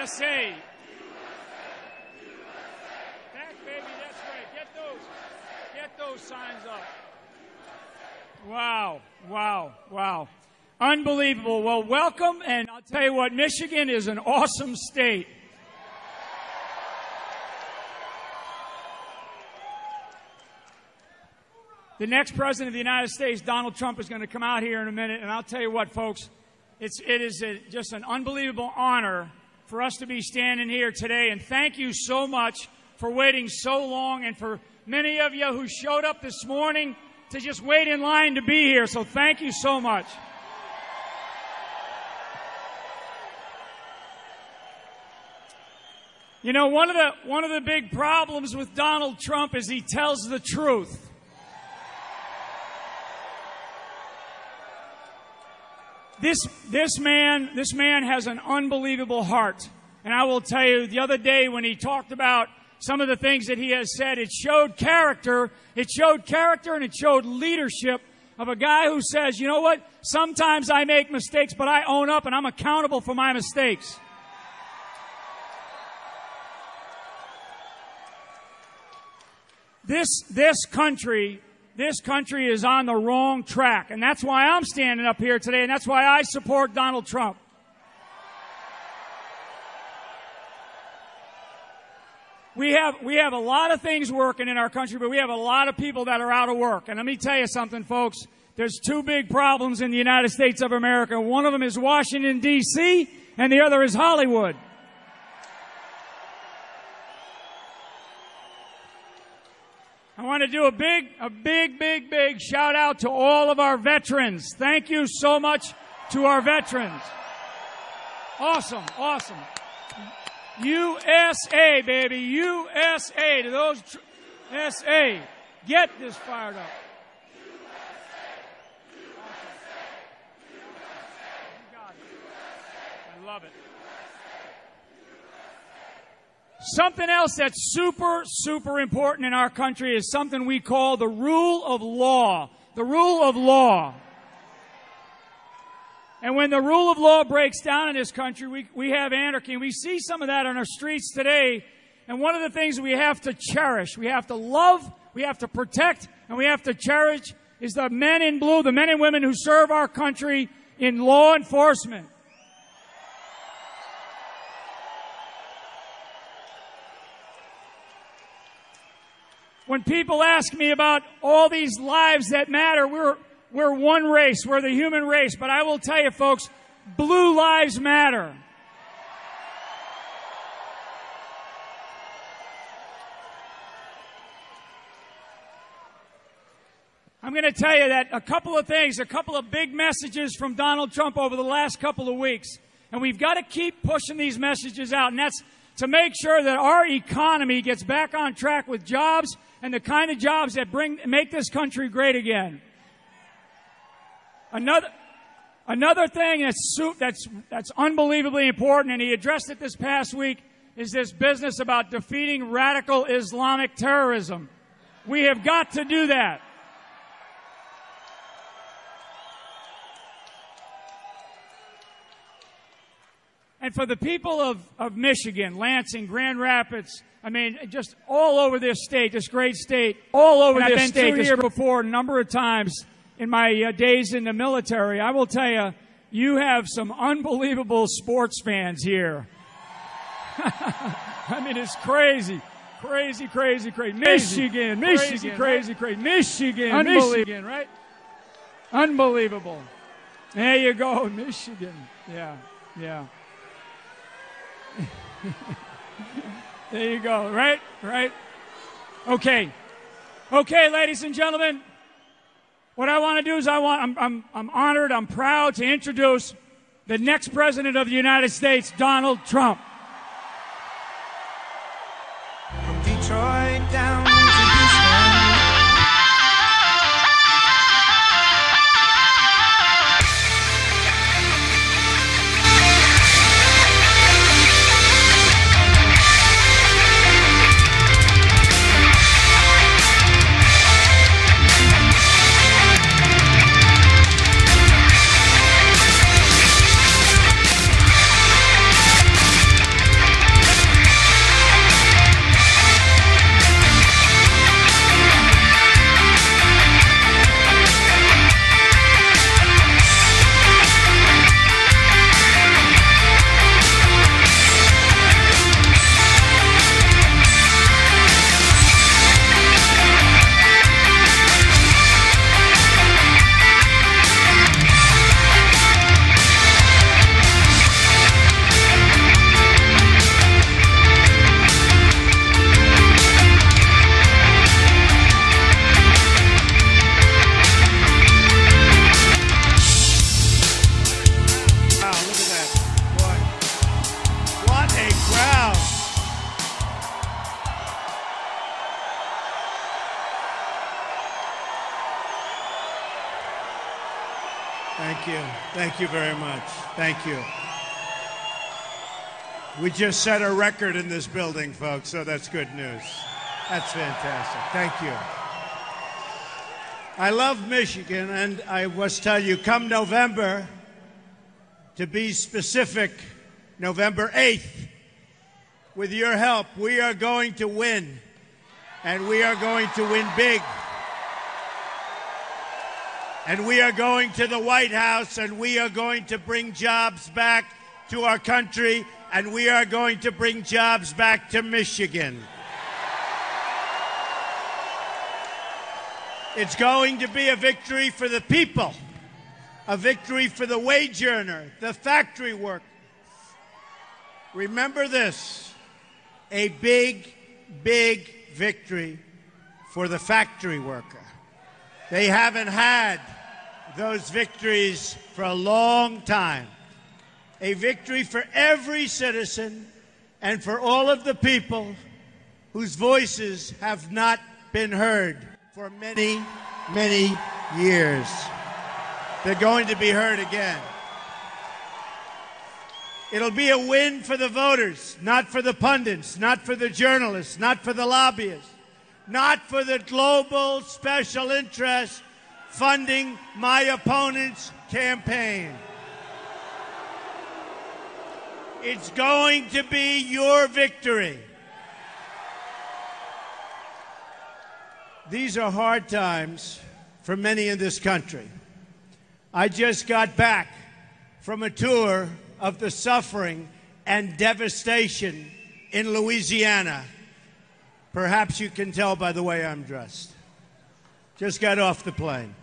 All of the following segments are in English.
USA. Back, baby, that's right. Get those signs up. Wow, wow, wow. Unbelievable. Well, welcome, and I'll tell you what, Michigan is an awesome state. The next president of the United States, Donald Trump, is going to come out here in a minute, and I'll tell you what, folks, it is just an unbelievable honor for us to be standing here today, and thank you so much for waiting so long, and for many of you who showed up this morning to just wait in line to be here, so thank you so much. You know, one of the big problems with Donald Trump is he tells the truth. This man has an unbelievable heart. And I will tell you, the other day when he talked about some of the things that he has said, it showed character. It showed character and it showed leadership of a guy who says, you know what? Sometimes I make mistakes, but I own up and I'm accountable for my mistakes. This country is on the wrong track, and that's why I'm standing up here today, and that's why I support Donald Trump. We have a lot of things working in our country, but we have a lot of people that are out of work. And let me tell you something, folks. There's two big problems in the United States of America. One of them is Washington, D.C., and the other is Hollywood. I want to do a big shout out to all of our veterans. Thank you so much to our veterans. Awesome, awesome. USA, baby, USA. To those USA, get this fired up. I love it. Something else that's super important in our country is something we call the rule of law. The rule of law. And when the rule of law breaks down in this country, we have anarchy. And we see some of that on our streets today. And one of the things we have to cherish, we have to love, we have to protect, and we have to cherish is the men in blue, the men and women who serve our country in law enforcement. When people ask me about all these lives that matter, we're one race. We're the human race. But I will tell you, folks, blue lives matter. I'm going to tell you that a couple of things, a couple of big messages from Donald Trump over the last couple of weeks. And we've got to keep pushing these messages out. And that's to make sure that our economy gets back on track with jobs and the kind of jobs that make this country great again. Another thing that's unbelievably important, and he addressed it this past week, is this business about defeating radical Islamic terrorism. We have got to do that. And for the people of Michigan, Lansing, Grand Rapids, I mean, just all over this state, this great state, all over this state. I've been here before a number of times in my days in the military. I will tell you, you have some unbelievable sports fans here. I mean, it's crazy. Crazy. Michigan, Michigan, right? Unbelievable. There you go, Michigan. Yeah. There you go, right? Okay, ladies and gentlemen, what I want to do is I'm honored, I'm proud to introduce the next president of the United States, Donald Trump. From Detroit down to Houston. Thank you. Thank you very much. Thank you. We just set a record in this building, folks, so that's good news. That's fantastic. Thank you. I love Michigan, and I must tell you, come November, to be specific, November 8th, with your help, we are going to win, and we are going to win big. And we are going to the White House, and we are going to bring jobs back to our country, and we are going to bring jobs back to Michigan. It's going to be a victory for the people, a victory for the wage earner, the factory worker. Remember this, a big, big victory for the factory worker. They haven't had those victories for a long time. A victory for every citizen and for all of the people whose voices have not been heard for many, many years. They're going to be heard again. It'll be a win for the voters, not for the pundits, not for the journalists, not for the lobbyists, not for the global special interests funding my opponent's campaign. It's going to be your victory. These are hard times for many in this country. I just got back from a tour of the suffering and devastation in Louisiana. Perhaps you can tell by the way I'm dressed. Just got off the plane.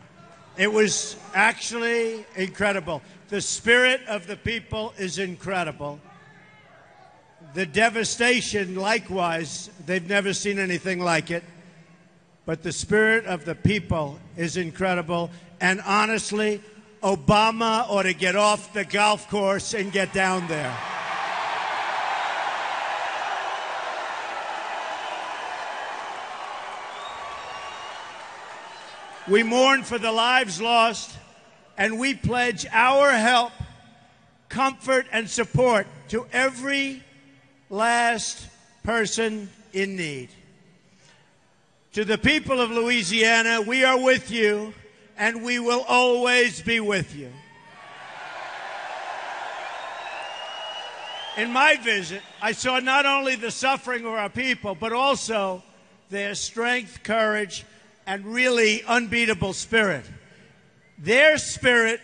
It was actually incredible. The spirit of the people is incredible. The devastation, likewise, they've never seen anything like it. But the spirit of the people is incredible. And honestly, Obama ought to get off the golf course and get down there. We mourn for the lives lost, and we pledge our help, comfort, and support to every last person in need. To the people of Louisiana, we are with you, and we will always be with you. In my visit, I saw not only the suffering of our people, but also their strength, courage, and really unbeatable spirit. Their spirit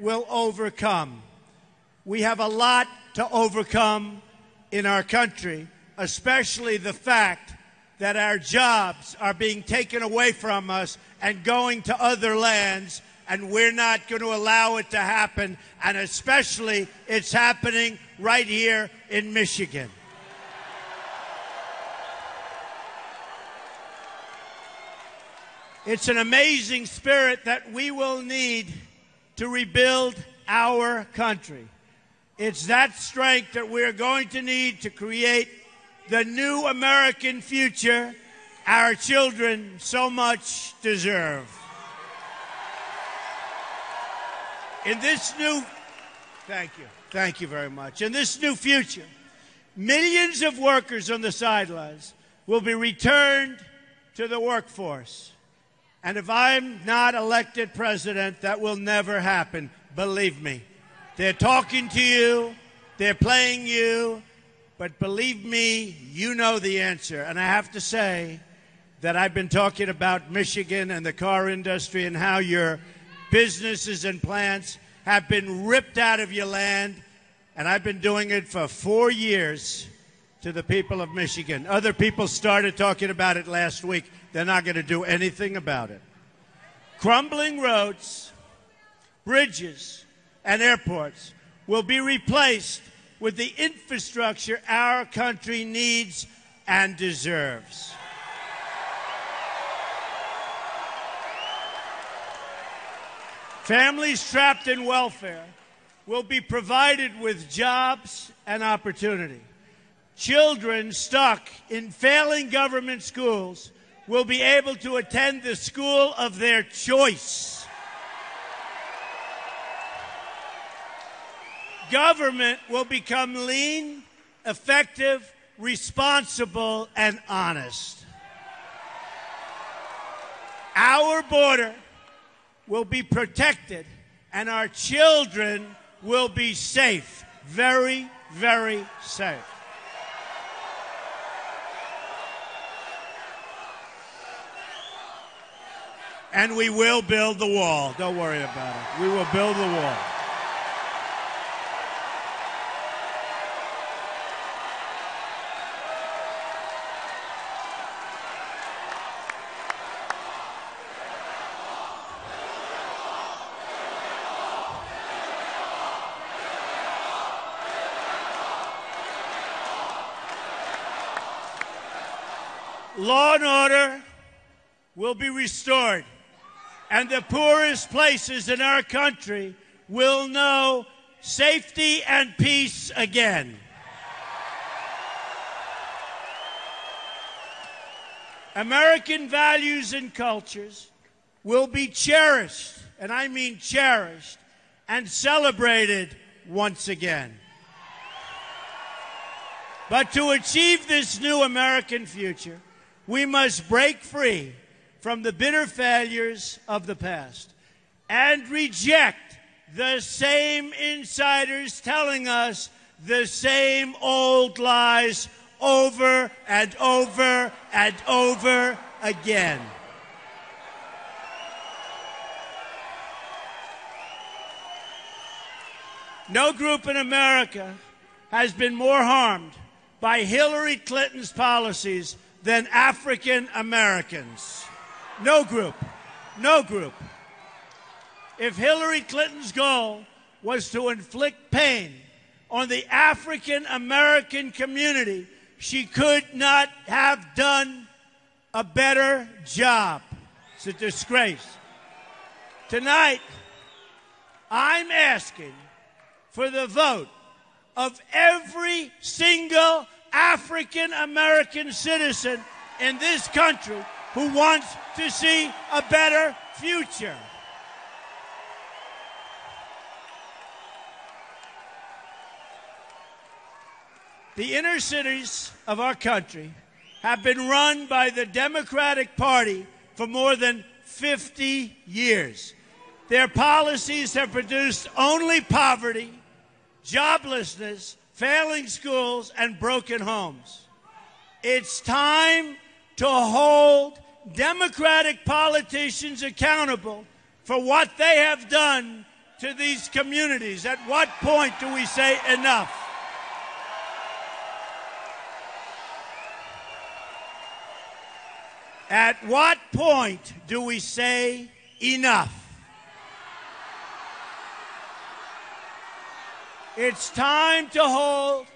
will overcome. We have a lot to overcome in our country, especially the fact that our jobs are being taken away from us and going to other lands, and we're not going to allow it to happen, and especially it's happening right here in Michigan. It's an amazing spirit that we will need to rebuild our country. It's that strength that we're going to need to create the new American future our children so much deserve. In this new, thank you very much. In this new future, millions of workers on the sidelines will be returned to the workforce. And if I'm not elected president, that will never happen. Believe me. They're talking to you. They're playing you. But believe me, you know the answer. And I have to say that I've been talking about Michigan and the car industry and how your businesses and plants have been ripped out of your land. And I've been doing it for 4 years to the people of Michigan. Other people started talking about it last week. They're not going to do anything about it. Crumbling roads, bridges, and airports will be replaced with the infrastructure our country needs and deserves. Families trapped in welfare will be provided with jobs and opportunity. Children stuck in failing government schools will be able to attend the school of their choice. government will become lean, effective, responsible, and honest. Our border will be protected, and our children will be safe. Very, very safe. And we will build the wall. Don't worry about it. We will build the wall. Law and order will be restored, and the poorest places in our country will know safety and peace again. American values and cultures will be cherished, and I mean cherished, and celebrated once again. But to achieve this new American future, we must break free from the bitter failures of the past and reject the same insiders telling us the same old lies over and over and over again. No group in America has been more harmed by Hillary Clinton's policies than African Americans. No group. No group. If Hillary Clinton's goal was to inflict pain on the African American community, she could not have done a better job. It's a disgrace. Tonight, I'm asking for the vote of every single African American citizen in this country who wants to see a better future. The inner cities of our country have been run by the Democratic Party for more than 50 years. Their policies have produced only poverty, joblessness, failing schools, and broken homes. It's time to hold Democratic politicians accountable for what they have done to these communities. At what point do we say enough? At what point do we say enough? It's time to hold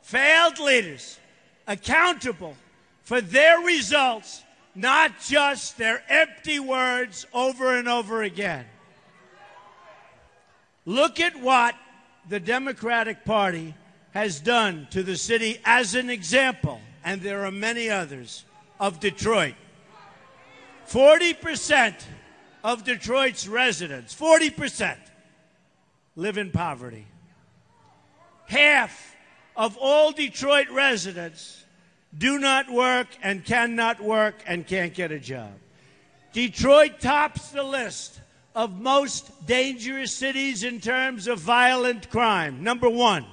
failed leaders accountable for their results, not just their empty words over and over again. Look at what the Democratic Party has done to the city as an example, and there are many others, of Detroit. 40% of Detroit's residents, 40%, live in poverty. Half of all Detroit residents do not work and cannot work and can't get a job. Detroit tops the list of most dangerous cities in terms of violent crime. Number one.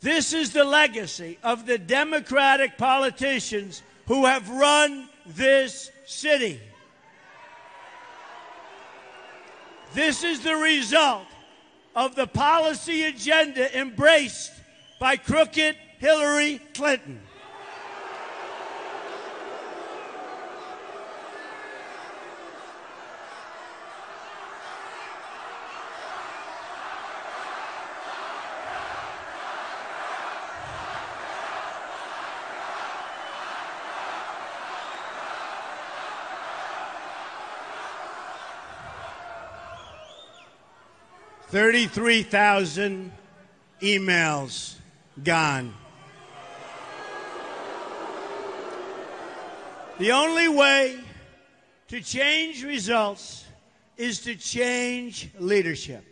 This is the legacy of the Democratic politicians who have run this city. This is the result of the policy agenda embraced by crooked Hillary Clinton. $33,000 emails gone. The only way to change results is to change leadership.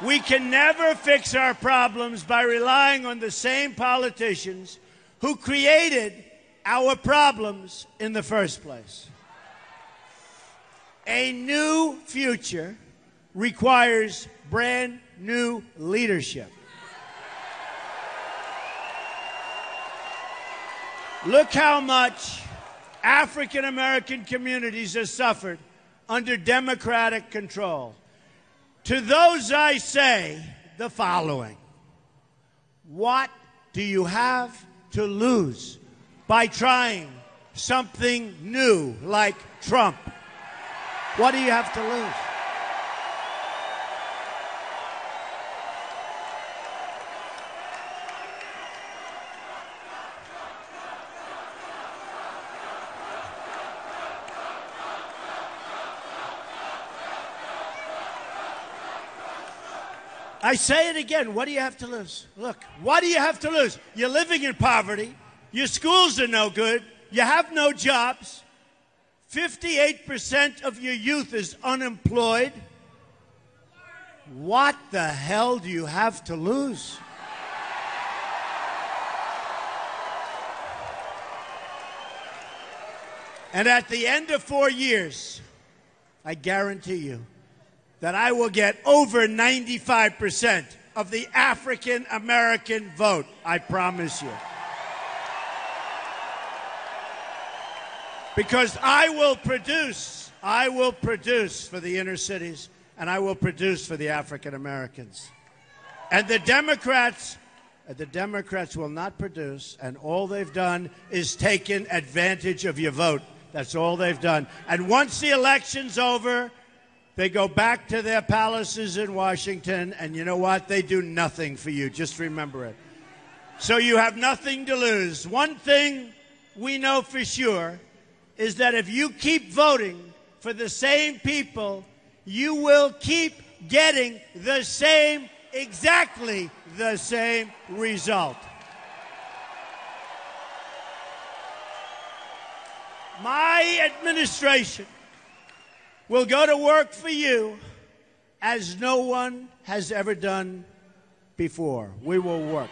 We can never fix our problems by relying on the same politicians who created our problems in the first place. A new future requires brand new leadership. Look how much African American communities have suffered under Democratic control. To those I say the following: what do you have to lose by trying something new like Trump? What do you have to lose? I say it again. What do you have to lose? Look, what do you have to lose? You're living in poverty. Your schools are no good. You have no jobs. 58% of your youth is unemployed. What the hell do you have to lose? And at the end of 4 years, I guarantee you that I will get over 95% of the African American vote. I promise you. Because I will produce for the inner cities, and I will produce for the African Americans. And the Democrats will not produce, and all they've done is taken advantage of your vote. That's all they've done. And once the election's over, they go back to their palaces in Washington, and you know what? They do nothing for you. Just remember it. So you have nothing to lose. One thing we know for sure is that if you keep voting for the same people, you will keep getting the same, exactly the same result. My administration will go to work for you as no one has ever done before. We will work.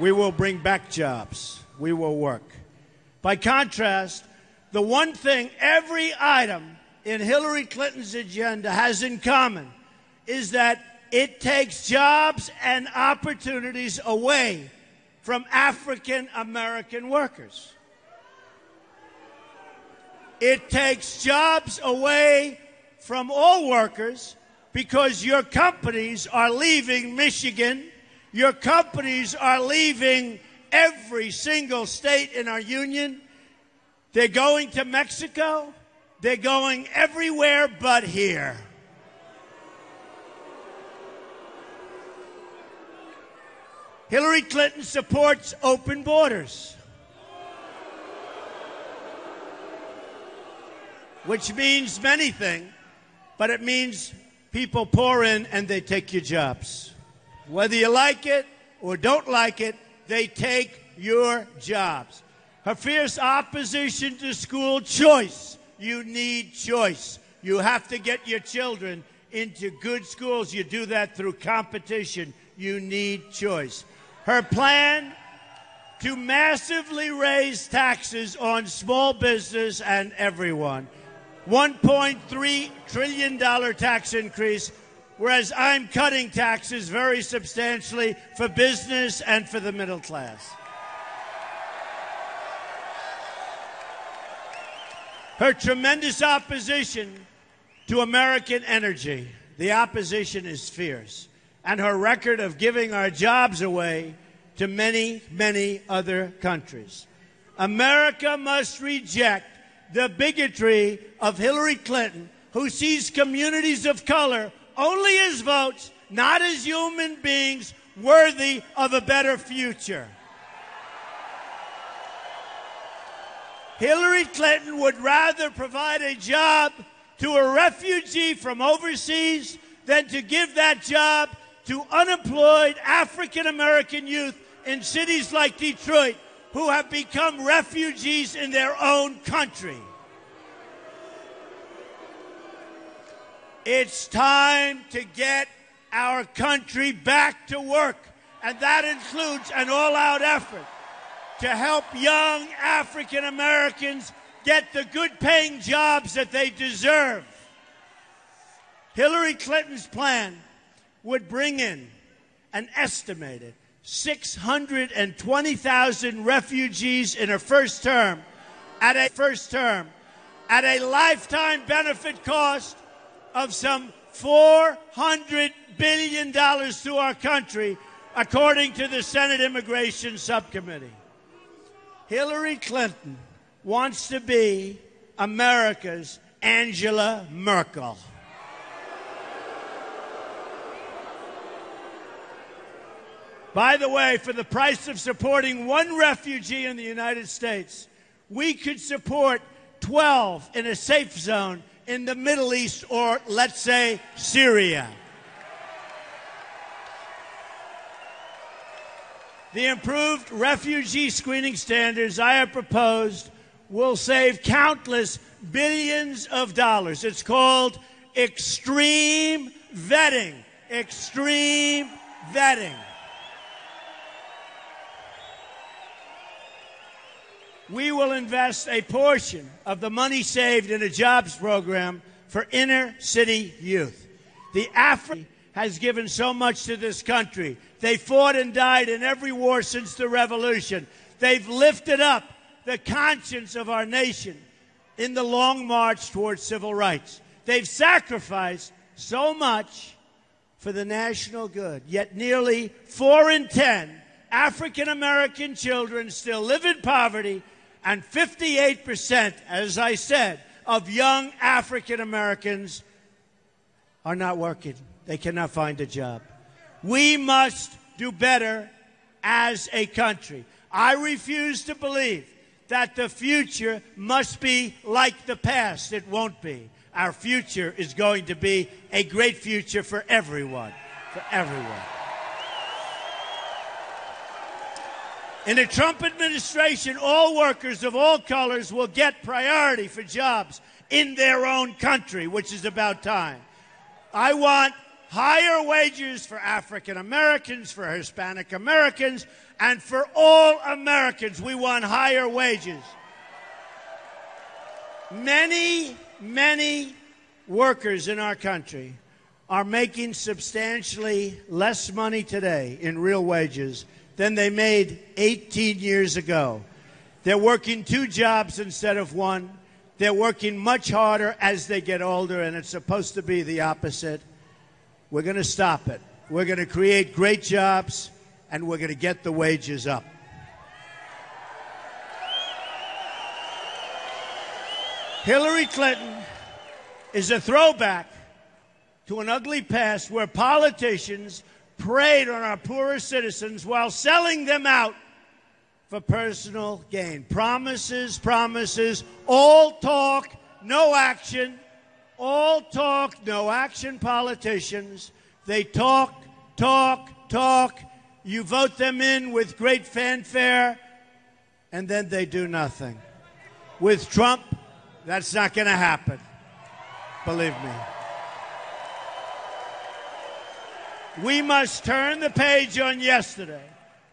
We will bring back jobs. We will work. By contrast, the one thing every item in Hillary Clinton's agenda has in common is that it takes jobs and opportunities away from African American workers. It takes jobs away from all workers because your companies are leaving Michigan. Your companies are leaving every single state in our union. They're going to Mexico. They're going everywhere but here. Hillary Clinton supports open borders, which means many things, but it means people pour in and they take your jobs. Whether you like it or don't like it, they take your jobs. Her fierce opposition to school choice. You need choice. You have to get your children into good schools. You do that through competition. You need choice. Her plan to massively raise taxes on small business and everyone. $1.3 trillion tax increase, whereas I'm cutting taxes very substantially for business and for the middle class. Her tremendous opposition to American energy. The opposition is fierce. And her record of giving our jobs away to many, many other countries. America must reject the bigotry of Hillary Clinton, who sees communities of color only as votes, not as human beings worthy of a better future. Hillary Clinton would rather provide a job to a refugee from overseas than to give that job to unemployed African-American youth in cities like Detroit who have become refugees in their own country. It's time to get our country back to work. And that includes an all-out effort to help young African Americans get the good-paying jobs that they deserve. Hillary Clinton's plan would bring in an estimated 620,000 refugees in her first term at a lifetime benefit cost of some $400 billion to our country, according to the Senate Immigration Subcommittee. Hillary Clinton wants to be America's Angela Merkel. By the way, for the price of supporting one refugee in the United States, we could support 12 in a safe zone in the Middle East, or let's say Syria. The improved refugee screening standards I have proposed will save countless billions of dollars. It's called extreme vetting. Extreme vetting. We will invest a portion of the money saved in a jobs program for inner city youth. The African has given so much to this country. They fought and died in every war since the revolution. They've lifted up the conscience of our nation in the long march towards civil rights. They've sacrificed so much for the national good, yet nearly 4 in 10 African American children still live in poverty, and 58%, as I said, of young African Americans are not working. They cannot find a job. We must do better as a country. I refuse to believe that the future must be like the past. It won't be. Our future is going to be a great future for everyone. For everyone. In the Trump administration, all workers of all colors will get priority for jobs in their own country, which is about time. I want higher wages for African Americans, for Hispanic Americans, and for all Americans. We want higher wages. Many workers in our country are making substantially less money today in real wages than they made 18 years ago. They're working 2 jobs instead of 1. They're working much harder as they get older, and it's supposed to be the opposite. We're going to stop it. We're going to create great jobs, and we're going to get the wages up. Hillary Clinton is a throwback to an ugly past where politicians preyed on our poorest citizens while selling them out for personal gain. Promises, promises, all talk, no action. All talk, no action politicians. They talk, talk, talk. You vote them in with great fanfare, and then they do nothing. With Trump, that's not going to happen. Believe me. We must turn the page on yesterday.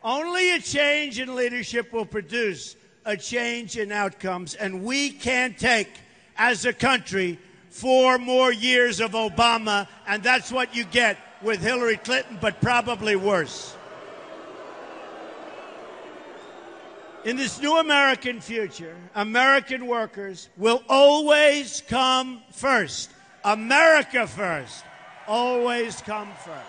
Only a change in leadership will produce a change in outcomes, and we can't take, as a country, 4 more years of Obama, and that's what you get with Hillary Clinton, but probably worse. In this new American future, American workers will always come first. America first. Always come first.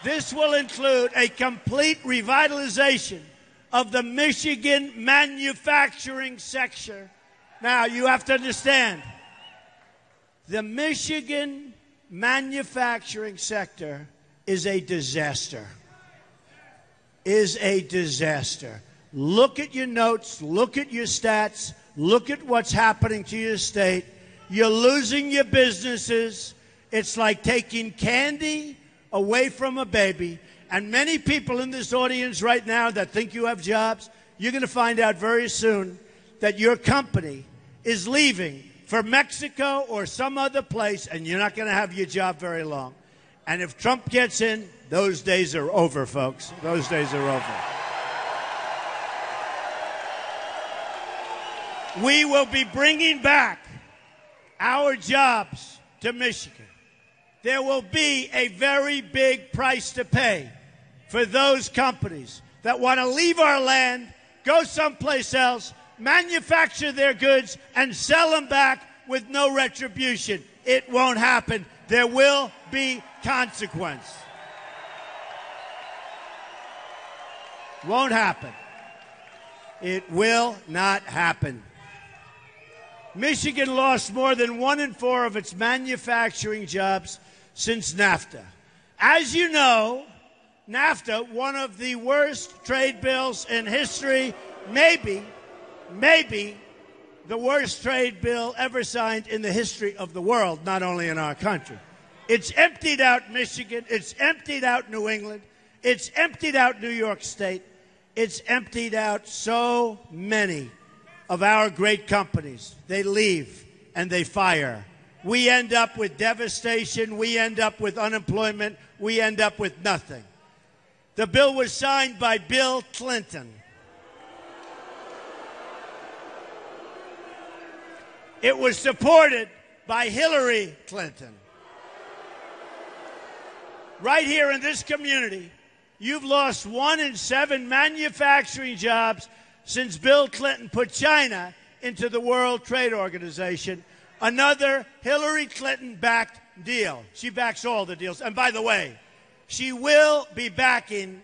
This will include a complete revitalization of the Michigan manufacturing sector. Now, you have to understand, the Michigan manufacturing sector is a disaster. Is a disaster. Look at your notes, look at your stats, look at what's happening to your state. You're losing your businesses. It's like taking candy away from a baby. And many people in this audience right now that think you have jobs, you're going to find out very soon that your company is leaving for Mexico or some other place, and you're not going to have your job very long. And if Trump gets in, those days are over, folks. Those days are over. We will be bringing back our jobs to Michigan. There will be a very big price to pay for those companies that want to leave our land, go someplace else, manufacture their goods, and sell them back with no retribution. It won't happen. There will be consequence. Won't happen. It will not happen. Michigan lost more than 1 in 4 of its manufacturing jobs since NAFTA. As you know, NAFTA, one of the worst trade bills in history, maybe the worst trade bill ever signed in the history of the world, not only in our country. It's emptied out Michigan. It's emptied out New England. It's emptied out New York State. It's emptied out so many of our great companies. They leave and they fire. We end up with devastation. We end up with unemployment. We end up with nothing. The bill was signed by Bill Clinton. It was supported by Hillary Clinton. Right here in this community, you've lost 1 in 7 manufacturing jobs since Bill Clinton put China into the World Trade Organization. Another Hillary Clinton-backed deal. She backs all the deals. And by the way, she will be backing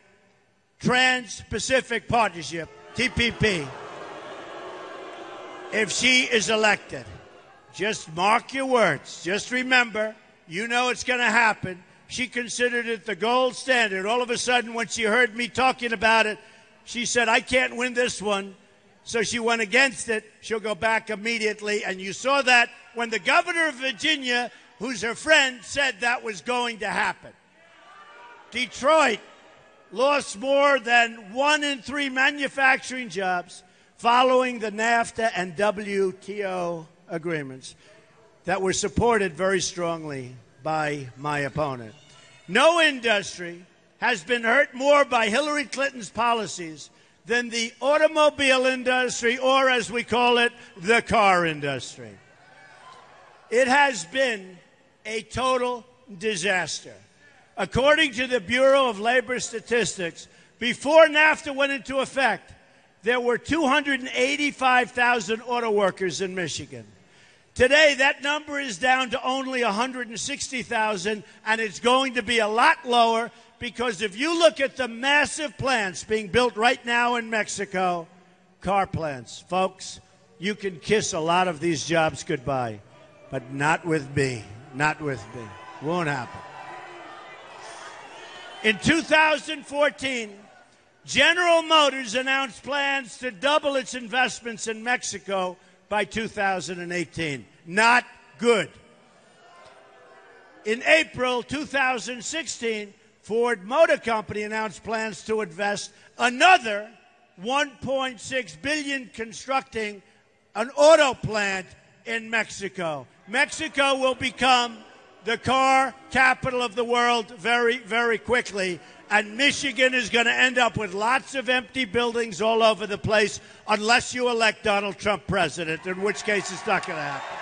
Trans-Pacific Partnership, TPP, if she is elected. Just mark your words. Just remember, you know it's going to happen. She considered it the gold standard. All of a sudden, when she heard me talking about it, she said, I can't win this one. So she went against it. She'll go back immediately. And you saw that when the governor of Virginia, who's her friend, said that was going to happen. Detroit lost more than 1 in 3 manufacturing jobs following the NAFTA and WTO agreements that were supported very strongly by my opponent. No industry has been hurt more by Hillary Clinton's policies than the automobile industry, or as we call it, the car industry. It has been a total disaster. According to the Bureau of Labor Statistics, before NAFTA went into effect, there were 285,000 auto workers in Michigan. Today, that number is down to only 160,000, and it's going to be a lot lower because if you look at the massive plants being built right now in Mexico, car plants, folks, you can kiss a lot of these jobs goodbye, but not with me. Not with me. Won't happen. In 2014, General Motors announced plans to double its investments in Mexico by 2018. Not good. In April 2016, Ford Motor Company announced plans to invest another $1.6 billion constructing an auto plant in Mexico. Mexico will become the car capital of the world very, very quickly. And Michigan is going to end up with lots of empty buildings all over the place unless you elect Donald Trump president, in which case it's not going to happen.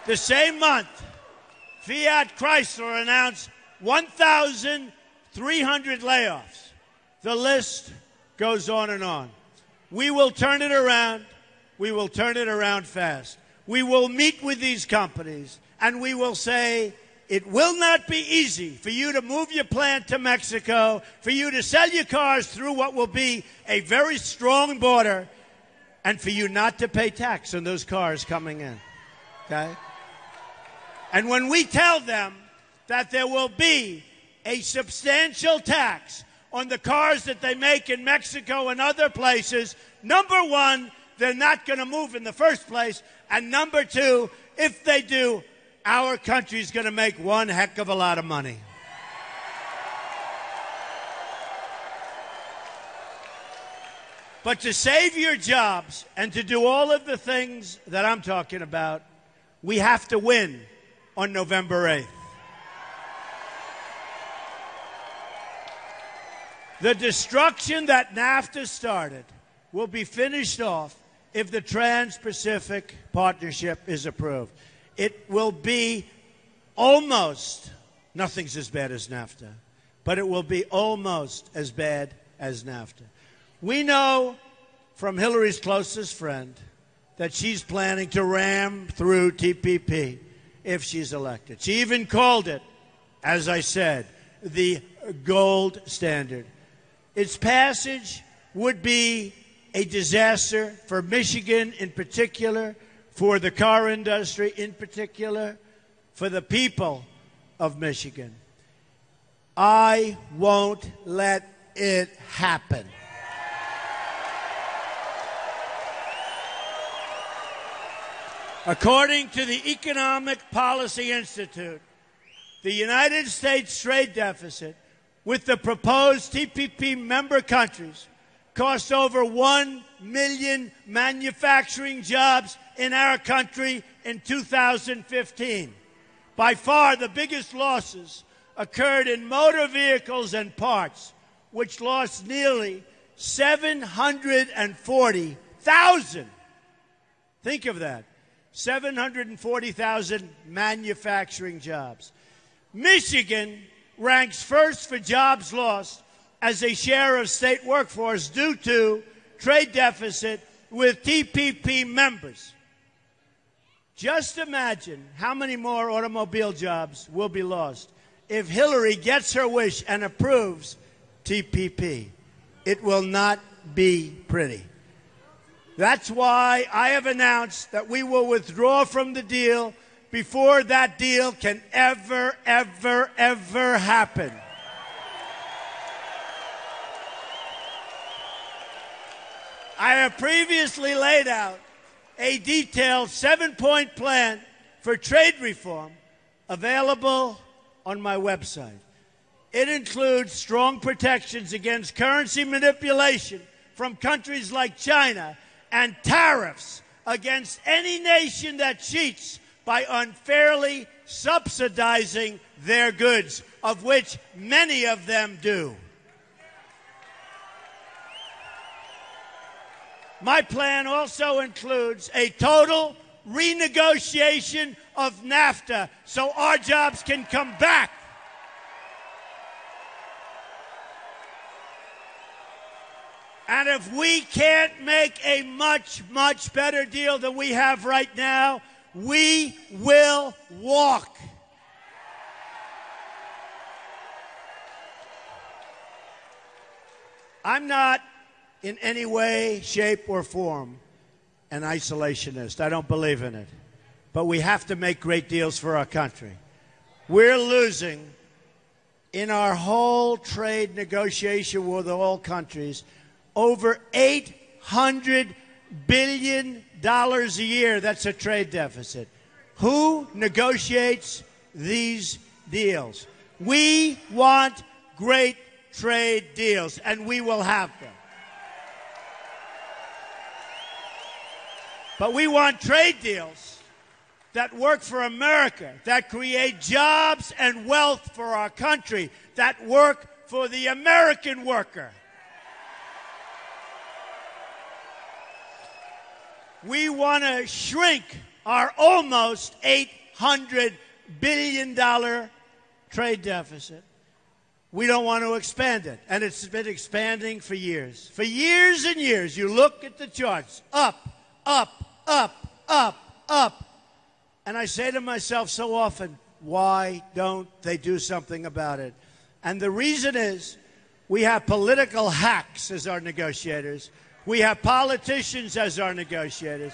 The same month, Fiat Chrysler announced 1,300 layoffs. The list goes on and on. We will turn it around. We will turn it around fast. We will meet with these companies, and we will say, it will not be easy for you to move your plant to Mexico, for you to sell your cars through what will be a very strong border, and for you not to pay tax on those cars coming in. Okay? And when we tell them that there will be a substantial tax on the cars that they make in Mexico and other places, number one, they're not going to move in the first place. And number two, if they do, our country's going to make one heck of a lot of money. But to save your jobs and to do all of the things that I'm talking about, we have to win on November 8th. The destruction that NAFTA started will be finished off if the Trans-Pacific Partnership is approved. It will be almost, nothing's as bad as NAFTA, but it will be almost as bad as NAFTA. We know from Hillary's closest friend that she's planning to ram through TPP if she's elected. She even called it, as I said, the gold standard. Its passage would be a disaster for Michigan in particular, for the car industry in particular, for the people of Michigan. I won't let it happen. According to the Economic Policy Institute, the United States trade deficit with the proposed TPP member countries cost over 1 million manufacturing jobs in our country in 2015. By far, the biggest losses occurred in motor vehicles and parts, which lost nearly 740,000. Think of that. 740,000 manufacturing jobs. Michigan ranks first for jobs lost as a share of state workforce due to trade deficit with TPP members. Just imagine how many more automobile jobs will be lost if Hillary gets her wish and approves TPP. It will not be pretty. That's why I have announced that we will withdraw from the deal before that deal can ever happen. I have previously laid out a detailed 7-point plan for trade reform available on my website. It includes strong protections against currency manipulation from countries like China and tariffs against any nation that cheats by unfairly subsidizing their goods, of which many of them do. My plan also includes a total renegotiation of NAFTA so our jobs can come back. And if we can't make a much better deal than we have right now, we will walk. I'm not in any way, shape, or form an isolationist. I don't believe in it. But we have to make great deals for our country. We're losing in our whole trade negotiation with all countries over $800 billion a year. That's a trade deficit. Who negotiates these deals? We want great trade deals, and we will have them. But we want trade deals that work for America, that create jobs and wealth for our country, that work for the American worker. We want to shrink our almost $800 billion trade deficit. We don't want to expand it. And it's been expanding for years. For years and years, you look at the charts, up, up, up, up, up. And I say to myself so often, why don't they do something about it? And the reason is we have political hacks as our negotiators. We have politicians as our negotiators.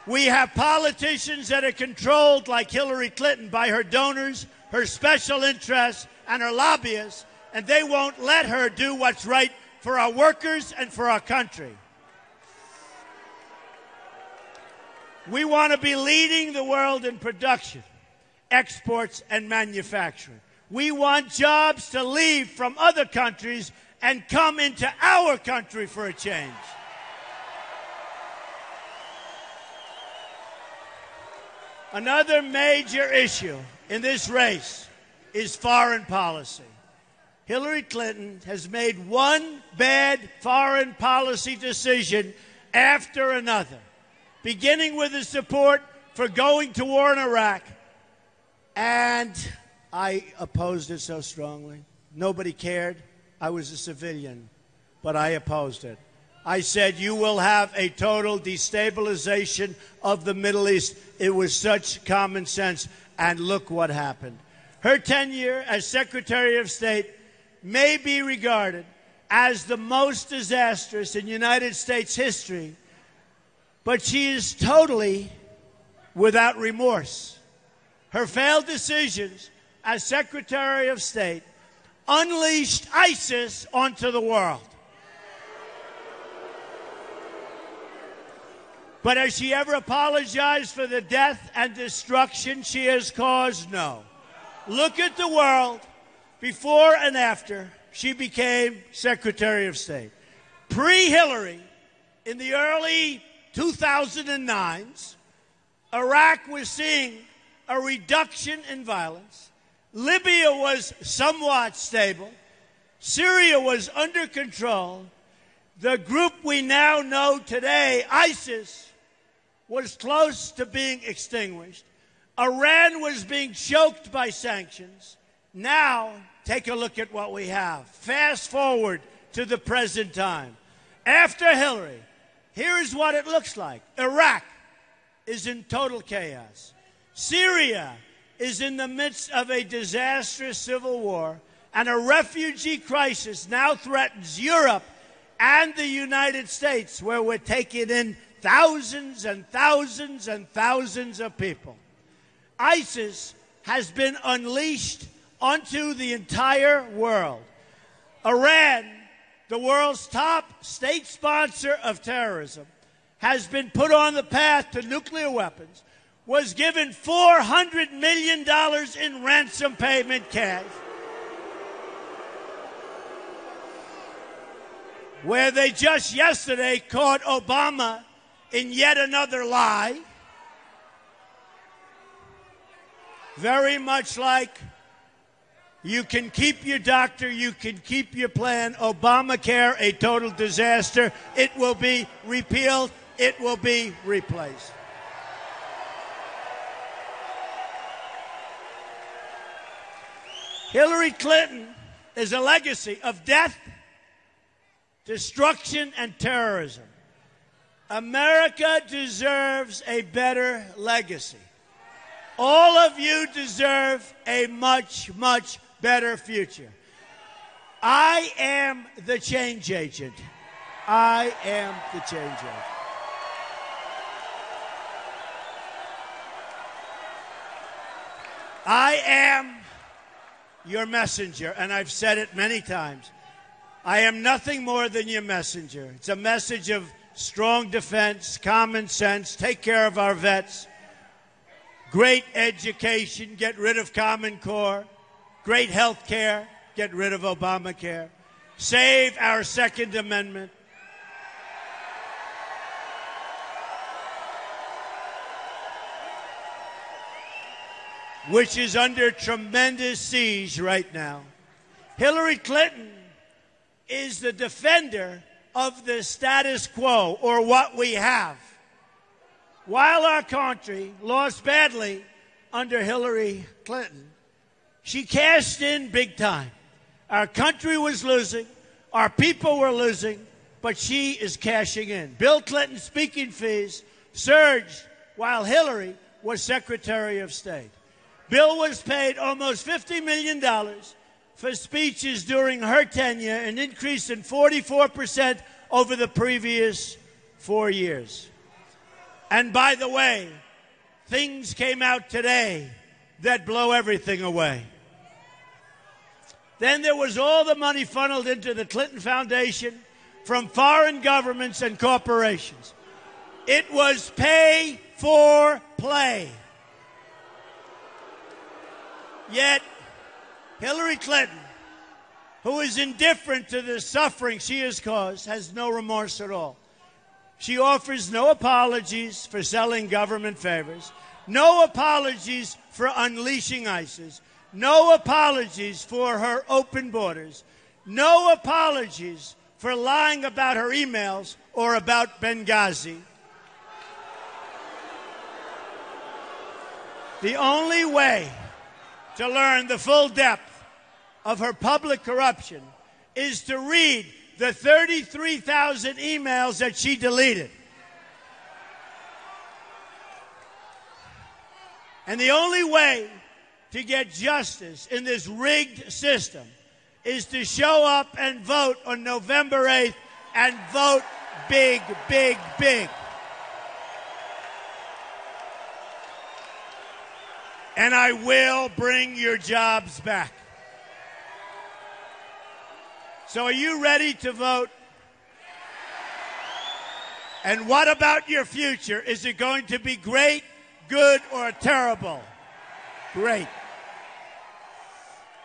We have politicians that are controlled, like Hillary Clinton, by her donors, her special interests, and her lobbyists, and they won't let her do what's right for our workers and for our country. We want to be leading the world in production, exports, and manufacturing. We want jobs to leave from other countries and come into our country for a change. Another major issue in this race is foreign policy. Hillary Clinton has made one bad foreign policy decision after another, beginning with the support for going to war in Iraq. And I opposed it so strongly. Nobody cared. I was a civilian, but I opposed it. I said, you will have a total destabilization of the Middle East. It was such common sense, and look what happened. Her tenure as Secretary of State may be regarded as the most disastrous in United States history, but she is totally without remorse. Her failed decisions as Secretary of State unleashed ISIS onto the world. But has she ever apologized for the death and destruction she has caused? No. Look at the world before and after she became Secretary of State. Pre-Hillary, in the early 2009s, Iraq was seeing a reduction in violence. Libya was somewhat stable. Syria was under control. The group we now know today, ISIS, was close to being extinguished. Iran was being choked by sanctions. Now, take a look at what we have. Fast forward to the present time. After Hillary, here's what it looks like. Iraq is in total chaos. Syria is in the midst of a disastrous civil war, and a refugee crisis now threatens Europe and the United States, where we're taking in thousands and thousands and thousands of people. ISIS has been unleashed onto the entire world. Iran, the world's top state sponsor of terrorism, has been put on the path to nuclear weapons, was given $400 million in ransom payment cash, where they just yesterday caught Obama in yet another lie, very much like you can keep your doctor, you can keep your plan. Obamacare, a total disaster. It will be repealed. It will be replaced. Hillary Clinton is a legacy of death, destruction, and terrorism. America deserves a better legacy. All of you deserve a much, much better future. I am the change agent. I am the change agent. I am your messenger, and I've said it many times. I am nothing more than your messenger. It's a message of strong defense, common sense, take care of our vets, great education, get rid of Common Core, great health care, get rid of Obamacare, save our Second Amendment, which is under tremendous siege right now. Hillary Clinton is the defender of the status quo, or what we have. While our country lost badly under Hillary Clinton, she cashed in big time. Our country was losing, our people were losing, but she is cashing in. Bill Clinton's speaking fees surged while Hillary was Secretary of State. Bill was paid almost $50 million for speeches during her tenure, an increase in 44% over the previous 4 years. And by the way, things came out today that blow everything away. Then there was all the money funneled into the Clinton Foundation from foreign governments and corporations. It was pay for play. Yet, Hillary Clinton, who is indifferent to the suffering she has caused, has no remorse at all. She offers no apologies for selling government favors, No apologies for unleashing ISIS. No apologies for her open borders. No apologies for lying about her emails or about Benghazi. The only way to learn the full depth of her public corruption is to read the 33,000 emails that she deleted. And the only way to get justice in this rigged system is to show up and vote on November 8th and vote big, big, big. And I will bring your jobs back. So are you ready to vote? And what about your future? Is it going to be great, good, or terrible? Great.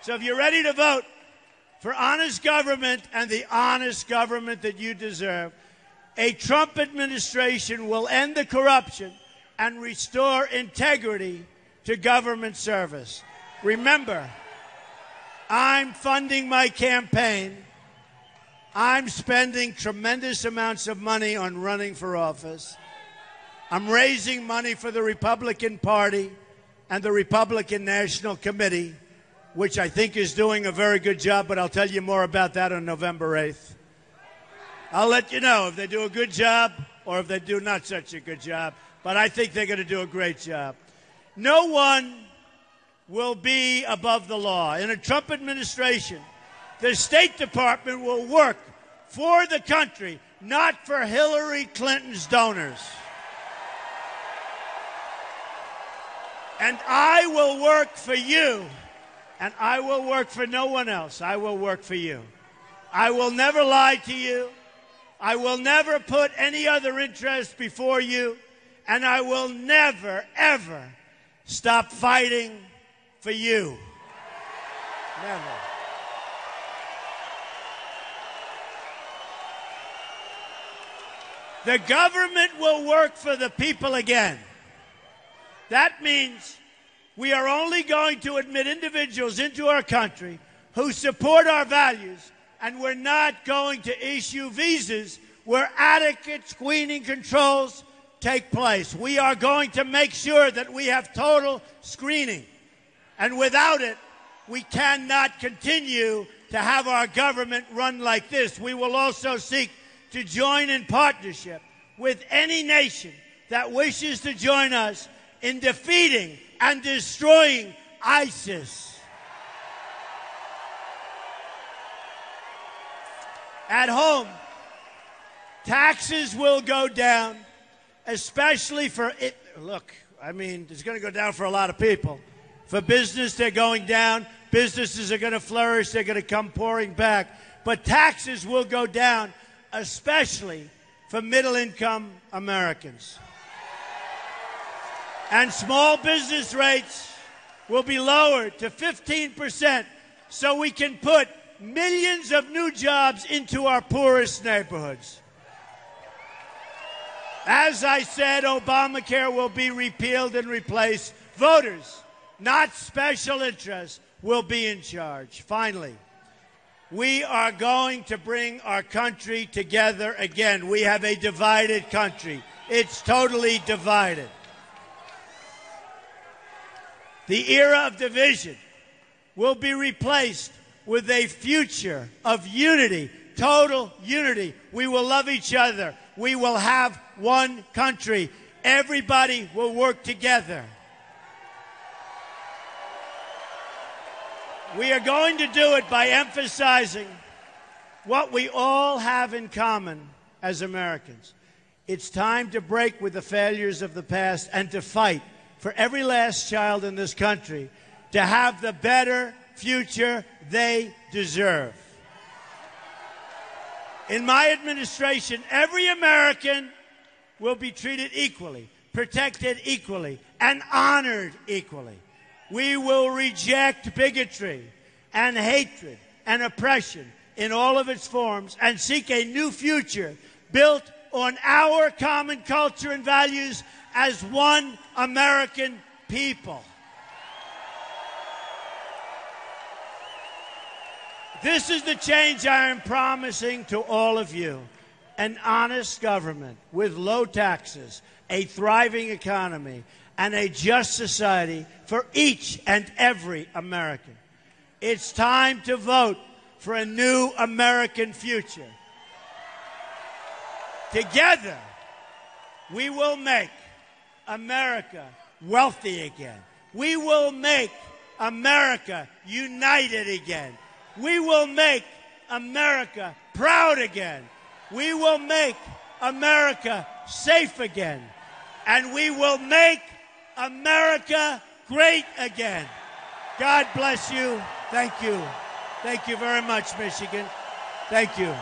So if you're ready to vote for honest government and the honest government that you deserve, a Trump administration will end the corruption and restore integrity to government service. Remember, I'm funding my campaign. I'm spending tremendous amounts of money on running for office. I'm raising money for the Republican Party and the Republican National Committee, which I think is doing a very good job, but I'll tell you more about that on November 8th. I'll let you know if they do a good job or if they do not such a good job, but I think they're going to do a great job. No one will be above the law. In a Trump administration, the State Department will work for the country, not for Hillary Clinton's donors. And I will work for you, and I will work for no one else. I will work for you. I will never lie to you. I will never put any other interest before you, and I will never, ever stop fighting for you. Never. The government will work for the people again. That means we are only going to admit individuals into our country who support our values, and we're not going to issue visas where adequate screening controls take place. We are going to make sure that we have total screening. And without it, we cannot continue to have our government run like this. We will also seek to join in partnership with any nation that wishes to join us in defeating and destroying ISIS. At home, taxes will go down, especially for it. Look, I mean, it's going to go down for a lot of people. For business, they're going down. Businesses are going to flourish. They're going to come pouring back. But taxes will go down, especially for middle-income Americans. And small business rates will be lowered to 15% so we can put millions of new jobs into our poorest neighborhoods. As I said, Obamacare will be repealed and replaced. Voters, not special interests, will be in charge. Finally, we are going to bring our country together again. We have a divided country. It's totally divided. The era of division will be replaced with a future of unity, total unity. We will love each other. We will have one country. Everybody will work together. We are going to do it by emphasizing what we all have in common as Americans. It's time to break with the failures of the past and to fight for every last child in this country to have the better future they deserve. In my administration, every American will be treated equally, protected equally, and honored equally. We will reject bigotry and hatred and oppression in all of its forms and seek a new future built on our common culture and values as one American people. This is the change I am promising to all of you. An honest government with low taxes, a thriving economy, and a just society for each and every American. It's time to vote for a new American future. Together, we will make America wealthy again. We will make America united again. We will make America proud again. We will make America safe again. And we will make America great again. God bless you. Thank you. Thank you very much, Michigan. Thank you.